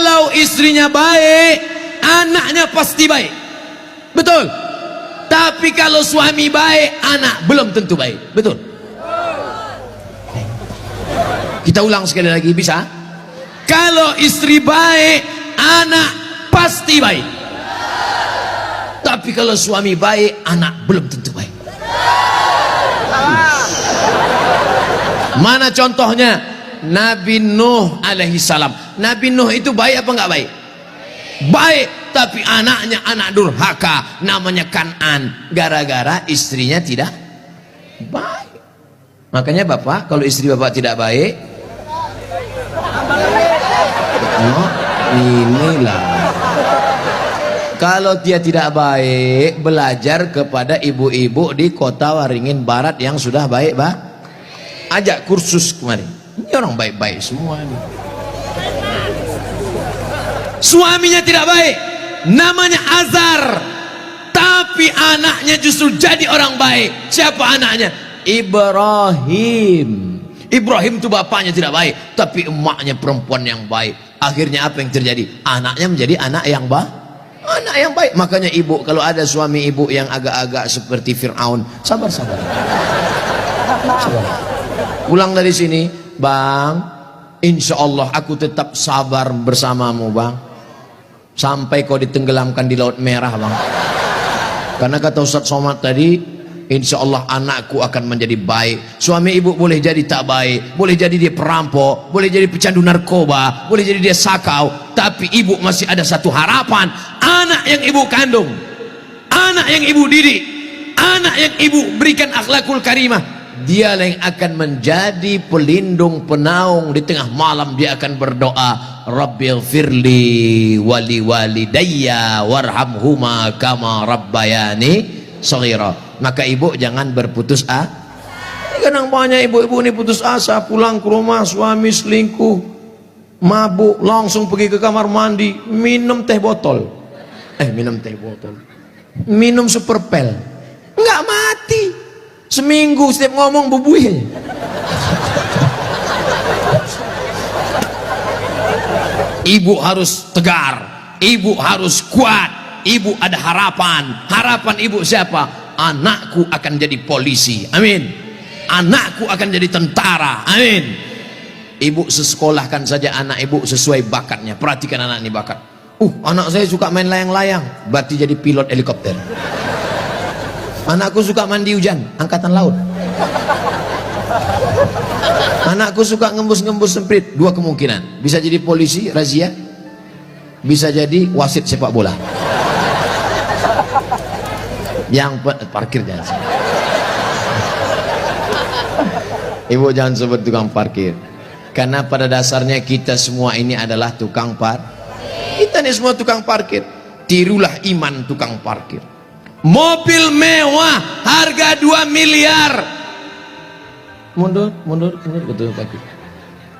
Kalau istrinya baik, anaknya pasti baik. Betul. Tapi kalau suami baik, anak belum tentu baik. Betul. Kita ulang sekali lagi, bisa? Kalau istri baik, anak pasti baik. Tapi kalau suami baik, anak belum tentu baik. Mana contohnya? Nabi Nuh alaihi salam. Nabi Nuh itu baik apa enggak baik? Baik, tapi anaknya anak durhaka, namanya Kan'an, gara-gara istrinya tidak baik. Makanya bapak, kalau istri bapak tidak baik, oh, inilah. Kalau dia tidak baik, belajar kepada ibu-ibu di kota Waringin Barat yang sudah baik, Pak. Ajak kursus kemarin. Ini orang baik-baik semua ini. Suaminya tidak baik, namanya Azar, tapi anaknya justru jadi orang baik. Siapa anaknya? Ibrahim. Ibrahim itu bapaknya tidak baik, tapi emaknya perempuan yang baik. Akhirnya apa yang terjadi? Anaknya menjadi anak yang baik. Anak yang baik. Makanya ibu, kalau ada suami ibu yang agak-agak seperti Fir'aun, sabar-sabar. Sabar. Pulang dari sini, bang, insya Allah aku tetap sabar bersamamu, bang, sampai kau ditenggelamkan di Laut Merah, bang. Karena kata Ustaz Somad tadi, insya Allah anakku akan menjadi baik. Suami ibu boleh jadi tak baik, boleh jadi dia perampok, boleh jadi pecandu narkoba, boleh jadi dia sakau, tapi ibu masih ada satu harapan. Anak yang ibu kandung, anak yang ibu didik, anak yang ibu berikan akhlakul karimah, dialah yang akan menjadi pelindung penaung. Di tengah malam dia akan berdoa, Rabbighfirli wali walidayya warhamhuma kama rabbayani shaghira. Maka ibu jangan berputus asa. Kadang banyak ibu-ibu ini putus asa, pulang ke rumah suami selingkuh, mabuk, langsung pergi ke kamar mandi, minum teh botol. Minum teh botol, minum superpel, nggak mati. Seminggu setiap ngomong bubuih. Ibu harus tegar, ibu harus kuat, ibu ada harapan. Harapan ibu siapa? Anakku akan jadi polisi, amin. Anakku akan jadi tentara, amin. Ibu sekolahkan saja anak ibu sesuai bakatnya. Perhatikan anak ini bakat. Anak saya suka main layang-layang, berarti jadi pilot helikopter. Anakku suka mandi hujan, angkatan laut. Anakku suka ngembus-ngembus semprit, dua kemungkinan. Bisa jadi polisi, razia. Bisa jadi wasit sepak bola. Yang parkir jangan. Ibu jangan sebut tukang parkir. Karena pada dasarnya kita semua ini adalah tukang parkir. Kita ini semua tukang parkir. Tirulah iman tukang parkir. Mobil mewah harga 2 miliar. Mundur betul parkir.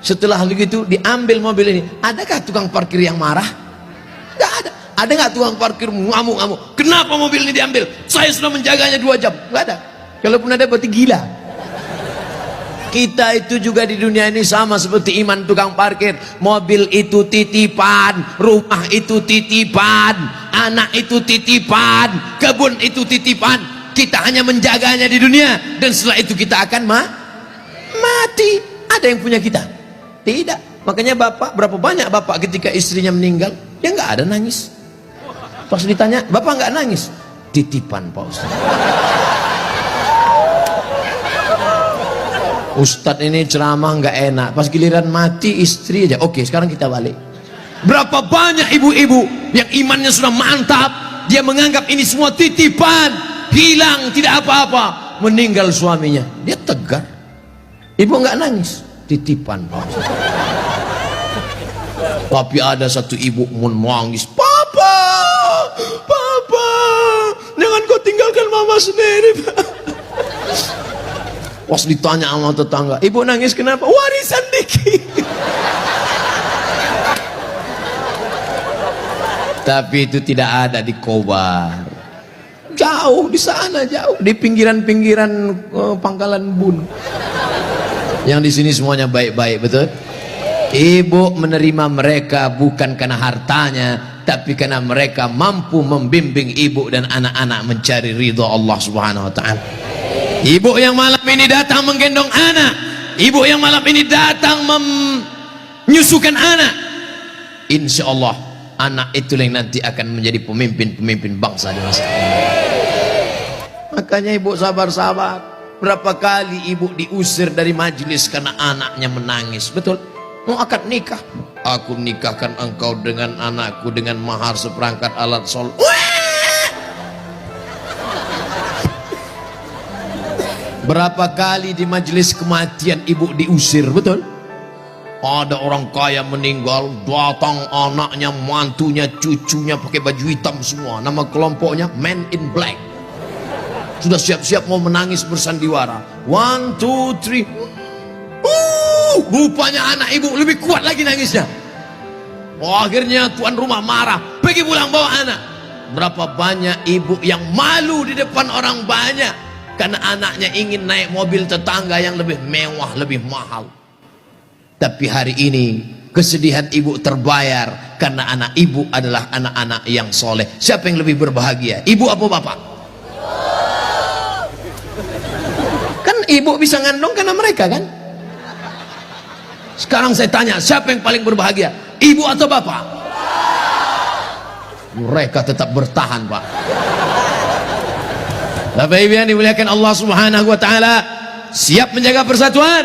Setelah begitu diambil mobil ini, adakah tukang parkir yang marah? Enggak ada. Ada nggak tukang parkir ngamuk-ngamuk? Kenapa mobil ini diambil? Saya sudah menjaganya 2 jam. Enggak ada. Kalaupun ada berarti gila. Kita itu juga di dunia ini sama seperti iman tukang parkir. Mobil itu titipan, rumah itu titipan, anak itu titipan, kebun itu titipan. Kita hanya menjaganya di dunia, dan setelah itu kita akan mati. Ada yang punya kita? Tidak. Makanya bapak, berapa banyak bapak ketika istrinya meninggal, dia nggak ada nangis. Pas ditanya, bapak nggak nangis? Titipan Pak Ustaz. Ustadz ini ceramah nggak enak, pas giliran mati istri aja. Oke, sekarang kita balik. Berapa banyak ibu-ibu yang imannya sudah mantap, dia menganggap ini semua titipan, hilang tidak apa-apa, meninggal suaminya, dia tegar. Ibu nggak nangis, titipan. Tapi ada satu ibu menangis, papa, jangan kau tinggalkan mama sendiri. Pas ditanya sama tetangga, ibu nangis kenapa? Warisan dikit. Tapi itu tidak ada di Kobar. Jauh di sana, jauh di pinggiran Pangkalan Bun. Yang di sini semuanya baik-baik, betul? Ibu menerima mereka bukan karena hartanya, tapi karena mereka mampu membimbing ibu dan anak-anak mencari ridha Allah Subhanahu wa taala. Ibu yang malam ini datang menggendong anak, ibu yang malam ini datang menyusukan anak, insya Allah anak itu yang nanti akan menjadi pemimpin bangsa di masa ini. Makanya ibu sabar-sabar. Berapa kali ibu diusir dari majelis karena anaknya menangis, betul? Mau akad nikah, aku nikahkan engkau dengan anakku dengan mahar seperangkat alat sholat. Berapa kali di majelis kematian ibu diusir, betul? Ada orang kaya meninggal, datang anaknya, mantunya, cucunya pakai baju hitam semua. Nama kelompoknya Men in Black. Sudah siap-siap mau menangis bersandiwara. 1, 2, 3. Rupanya anak ibu lebih kuat lagi nangisnya. Akhirnya tuan rumah marah, pergi pulang bawa anak. Berapa banyak ibu yang malu di depan orang banyak karena anaknya ingin naik mobil tetangga yang lebih mewah, lebih mahal. Tapi hari ini kesedihan ibu terbayar karena anak ibu adalah anak-anak yang soleh. Siapa yang lebih berbahagia, ibu apa bapak? Kan ibu bisa ngandung karena mereka kan. Sekarang saya tanya, siapa yang paling berbahagia, ibu atau bapak? Mereka tetap bertahan, Pak. Bapak Ibu yang dimuliakan Allah Subhanahu wa taala, siap menjaga persatuan?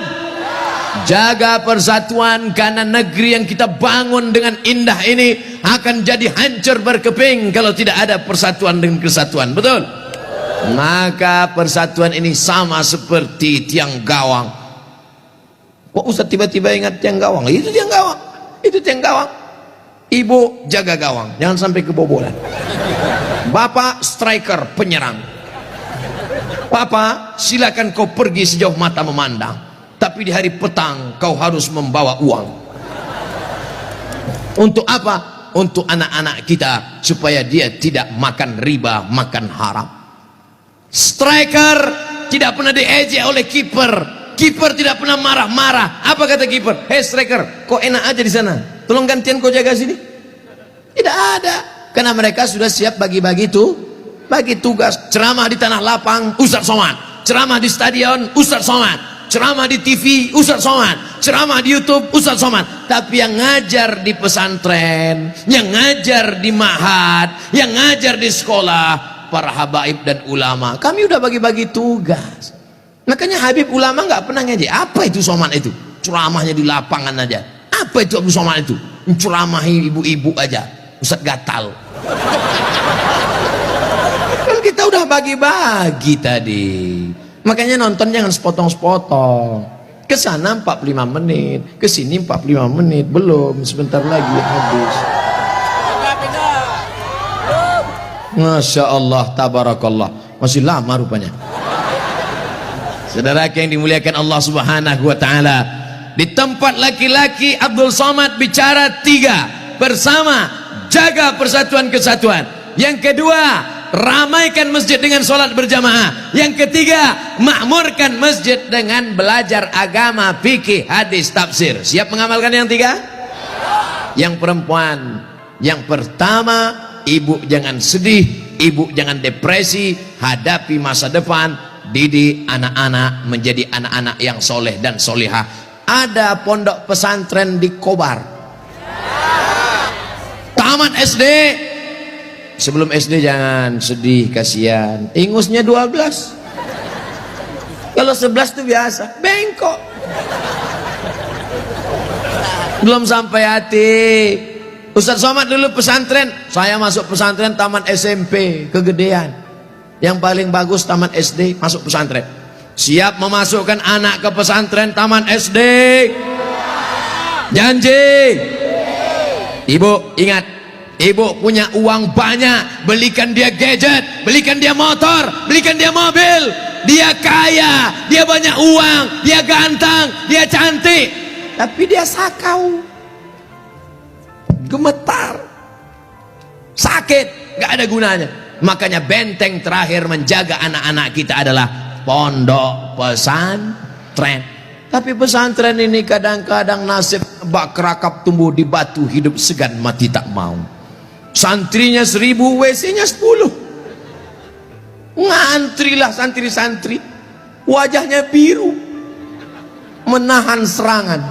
Jaga persatuan, karena negeri yang kita bangun dengan indah ini akan jadi hancur berkeping kalau tidak ada persatuan dan kesatuan, betul? Maka persatuan ini sama seperti tiang gawang. Kok Ustaz tiba-tiba ingat tiang gawang? Itu tiang gawang, itu tiang gawang. Ibu jaga gawang, jangan sampai kebobolan. Bapak striker, penyerang. Papa, silakan kau pergi sejauh mata memandang, tapi di hari petang kau harus membawa uang. Untuk apa? Untuk anak-anak kita, supaya dia tidak makan riba, makan haram. Striker tidak pernah diejek oleh kiper. Kiper tidak pernah marah-marah. Apa kata kiper? Hei striker, kok enak aja di sana, tolong gantian kau jaga sini. Tidak ada, karena mereka sudah siap bagi-bagi bagi tugas. Ceramah di tanah lapang, Ustaz Somad. Ceramah di stadion, Ustaz Somad. Ceramah di TV, Ustaz Somad. Ceramah di YouTube, Ustaz Somad. Tapi yang ngajar di pesantren, yang ngajar di ma'had, yang ngajar di sekolah, para habaib dan ulama, kami udah bagi-bagi tugas. Makanya Habib ulama nggak pernah ngaji. Apa itu Somad itu? Ceramahnya di lapangan aja. Apa itu Abu Somad itu? Ceramahi ibu-ibu aja. Ustaz gatal. Kan kita udah bagi-bagi tadi. Makanya nonton jangan sepotong-sepotong. Kesana 45 menit, kesini 45 menit, belum, sebentar lagi habis. Masya Allah, tabarakallah, masih lama rupanya. Saudara yang dimuliakan Allah Subhanahu wa taala, di tempat laki-laki Abdul Somad bicara 3, bersama jaga persatuan kesatuan. Yang kedua, ramaikan masjid dengan sholat berjamaah. Yang ketiga, makmurkan masjid dengan belajar agama, fikih, hadis, tafsir. Siap mengamalkan yang 3? Yang perempuan, yang pertama, ibu jangan sedih, ibu jangan depresi, hadapi masa depan. Didik anak-anak menjadi anak-anak yang soleh dan solihah. Ada pondok pesantren di Kobar. Tamat SD. Sebelum SD jangan sedih, kasihan. Ingusnya 12. Kalau 11 itu biasa, bengkok. Belum sampai hati. Ustaz Somad dulu pesantren, saya masuk pesantren taman SMP, kegedean. Yang paling bagus taman SD, masuk pesantren. Siap memasukkan anak ke pesantren taman SD? Janji? Ibu ingat, ibu punya uang banyak, belikan dia gadget, belikan dia motor, belikan dia mobil. Dia kaya, dia banyak uang, dia ganteng, dia cantik, tapi dia sakau, gemetar, sakit, gak ada gunanya. Makanya benteng terakhir menjaga anak-anak kita adalah pondok pesantren. Tapi pesantren ini kadang-kadang nasib bak kerakap tumbuh di batu, hidup segan mati tak mau. Santrinya 1000, WC-nya 10. Ngantrilah santri-santri, wajahnya biru, menahan serangan.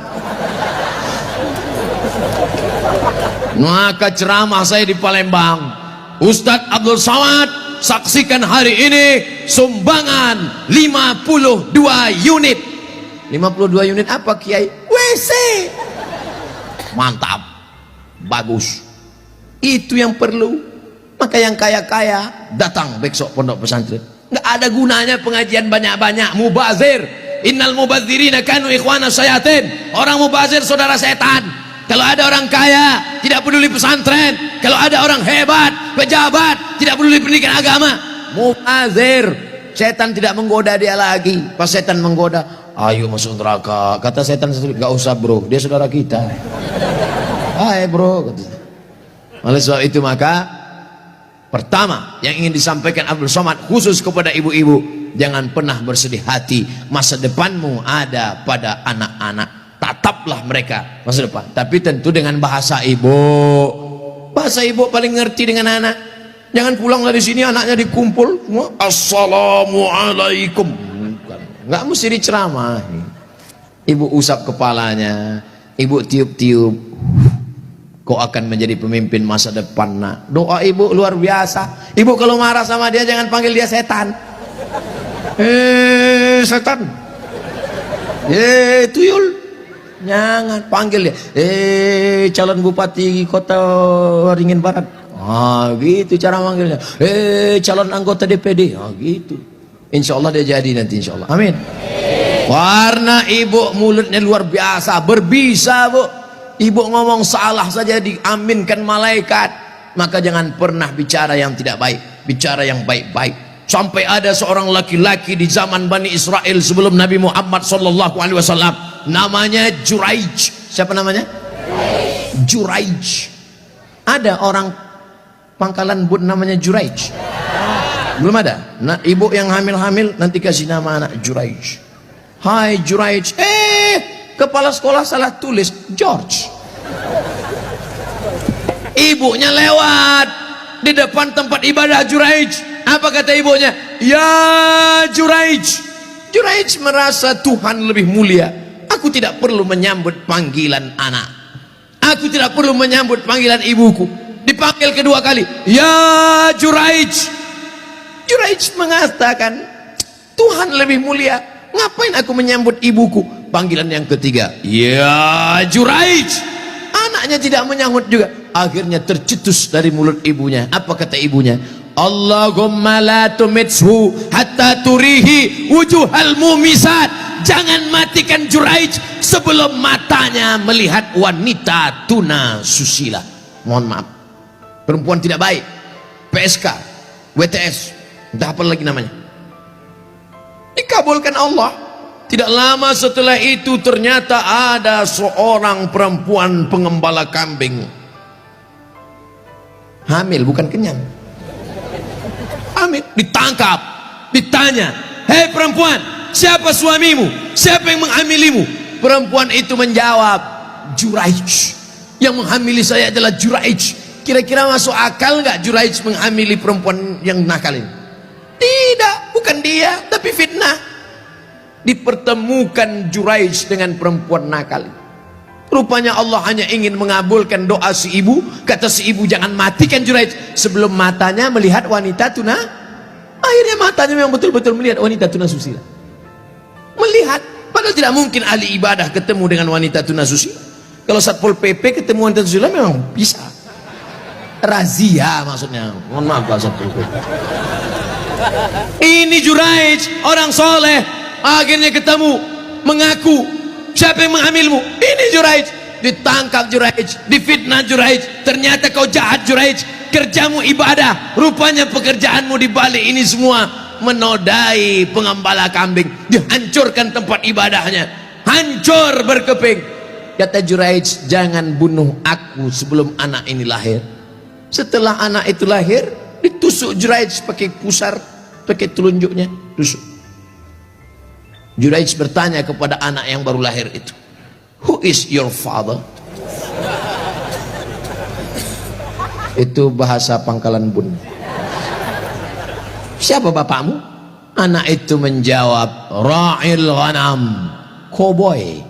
Maka ceramah saya di Palembang, Ustadz Abdul Somad, saksikan hari ini sumbangan 52 unit. 52 unit apa Kiai? WC. Mantap, bagus, itu yang perlu. Maka yang kaya-kaya datang besok pondok pesantren. Nggak ada gunanya pengajian banyak-banyak, mubazir. Innal mubazirina kanu ikhwana syayatin. Orang mubazir saudara setan. Kalau ada orang kaya tidak peduli pesantren, kalau ada orang hebat, pejabat tidak peduli pendidikan agama, mubazir. Setan tidak menggoda dia lagi. Pas setan menggoda, ayo masuk neraka, kata setan sendiri, gak usah bro, dia saudara kita. Hai bro, kata. Oleh sebab itu maka pertama yang ingin disampaikan Abdul Somad khusus kepada ibu-ibu, jangan pernah bersedih hati. Masa depanmu ada pada anak-anak, tataplah mereka masa depan, tapi tentu dengan bahasa ibu. Bahasa ibu paling ngerti dengan anak. Jangan pulang dari sini anaknya dikumpul semua, assalamualaikum. Nggak mesti diceramahi. Ibu usap kepalanya, ibu tiup-tiup, kau akan menjadi pemimpin masa depan nak. Doa ibu luar biasa. Ibu kalau marah sama dia jangan panggil dia setan. Setan, tuyul, jangan panggil dia. Calon bupati kota Waringin Barat, gitu cara manggilnya. Calon anggota DPD, gitu. Insya Allah dia jadi nanti, insya Allah, amin. Warna ibu mulutnya luar biasa, berbisa bu. Ibu ngomong salah saja diaminkan malaikat. Maka jangan pernah bicara yang tidak baik, bicara yang baik-baik. Sampai ada seorang laki-laki di zaman Bani Israel sebelum Nabi Muhammad SAW, namanya Juraij. Siapa namanya? Juraij. Ada orang Pangkalan Bun namanya Juraij? Belum ada. Nah, ibu yang hamil-hamil nanti kasih nama anak Juraij. Hai Juraij. Kepala sekolah salah tulis George. Ibunya lewat di depan tempat ibadah Juraij. Apa kata ibunya? Ya Juraij. Juraij merasa Tuhan lebih mulia. Aku tidak perlu menyambut panggilan anak. Aku tidak perlu menyambut panggilan ibuku. Dipanggil kedua kali, ya Juraij. Juraij mengatakan, Tuhan lebih mulia, ngapain aku menyambut ibuku? Panggilan yang ketiga, ya Juraij. Anaknya tidak menyambut juga. Akhirnya tercetus dari mulut ibunya. Apa kata ibunya? Allahumma la tumithu hatta turihi wujuhal mumisat. Jangan matikan Juraij sebelum matanya melihat wanita tuna susila. Mohon maaf, perempuan tidak baik, PSK, WTS, entah apa lagi namanya. Dikabulkan Allah. Tidak lama setelah itu ternyata ada seorang perempuan pengembala kambing. Hamil, bukan kenyang. Hamil, ditangkap, ditanya, hei perempuan, siapa suamimu? Siapa yang menghamilimu? Perempuan itu menjawab, Juraij. Yang menghamili saya adalah Juraij. Kira-kira masuk akal nggak Juraij menghamili perempuan yang nakal ini? Tidak, bukan dia, tapi fitnah. Dipertemukan Juraij dengan perempuan nakal. Rupanya Allah hanya ingin mengabulkan doa si ibu. Kata si ibu, jangan matikan Juraij sebelum matanya melihat wanita tuna. Akhirnya matanya memang betul-betul melihat wanita tuna susila. Melihat, padahal tidak mungkin ahli ibadah ketemu dengan wanita tuna susila. Kalau Satpol PP ketemu wanita susila memang bisa. Razia maksudnya. Mohon maaf Pak Satpol PP. Ini Juraij, orang soleh. Akhirnya ketemu, mengaku, siapa yang menghamilmu? Ini Juraij. Ditangkap Juraij, difitnah Juraij. Ternyata kau jahat Juraij, kerjamu ibadah, rupanya pekerjaanmu di balik ini semua menodai pengembala kambing. Dihancurkan tempat ibadahnya, hancur berkeping. Kata Juraij, jangan bunuh aku sebelum anak ini lahir. Setelah anak itu lahir, ditusuk Juraij pakai pusar, pakai telunjuknya, tusuk. Juraij bertanya kepada anak yang baru lahir itu, "Who is your father?" Itu bahasa Pangkalan Bun. "Siapa bapakmu?" Anak itu menjawab, "Ra'il ghanam, koboi.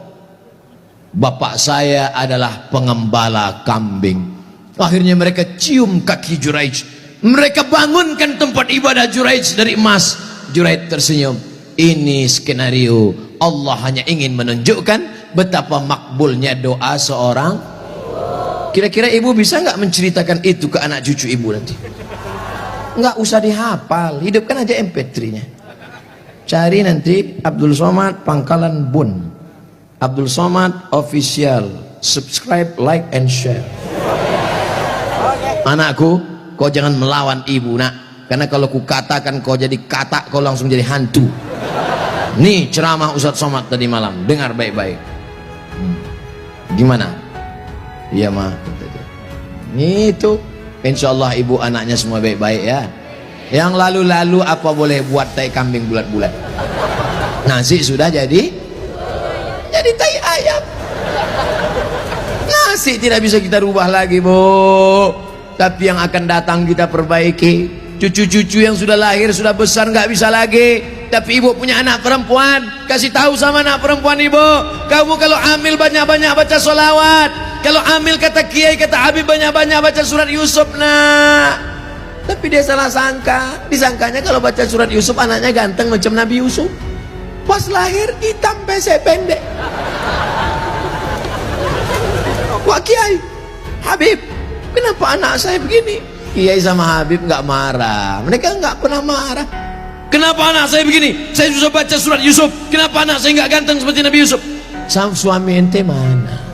Bapak saya adalah pengembala kambing." Akhirnya mereka cium kaki Juraij, mereka bangunkan tempat ibadah Juraij dari emas. Juraij tersenyum. Ini skenario Allah hanya ingin menunjukkan betapa makbulnya doa seorang. Kira-kira ibu bisa nggak menceritakan itu ke anak cucu ibu nanti? Nggak usah dihafal, hidupkan aja MP3-nya. Cari nanti Abdul Somad Pangkalan Bun, Abdul Somad Official, subscribe, like, and share. Anakku, kau jangan melawan ibu nak, karena kalau ku katakan kau jadi katak, kau langsung jadi hantu. Nih ceramah Ustadz Somad tadi malam, dengar baik-baik. Gimana? Iya mah. Itu insya Allah ibu anaknya semua baik-baik ya. Yang lalu-lalu apa boleh buat tai kambing bulat-bulat. Nasi sudah jadi tai ayam. Nasi tidak bisa kita rubah lagi, Bu. Tapi yang akan datang kita perbaiki. Cucu-cucu yang sudah lahir, sudah besar, nggak bisa lagi. Tapi ibu punya anak perempuan, kasih tahu sama anak perempuan ibu, kamu kalau hamil banyak-banyak baca sholawat. Kalau hamil kata kiai, kata Habib, banyak-banyak baca surat Yusuf nak. Tapi dia salah sangka, disangkanya kalau baca surat Yusuf anaknya ganteng macam Nabi Yusuf. Pas lahir hitam pesek pendek. Wah kiai, Habib, kenapa anak saya begini? Kiai sama Habib nggak marah, mereka nggak pernah marah. Kenapa anak saya begini? Saya susah baca surat Yusuf. Kenapa anak saya nggak ganteng seperti Nabi Yusuf? Sang suami ente mana?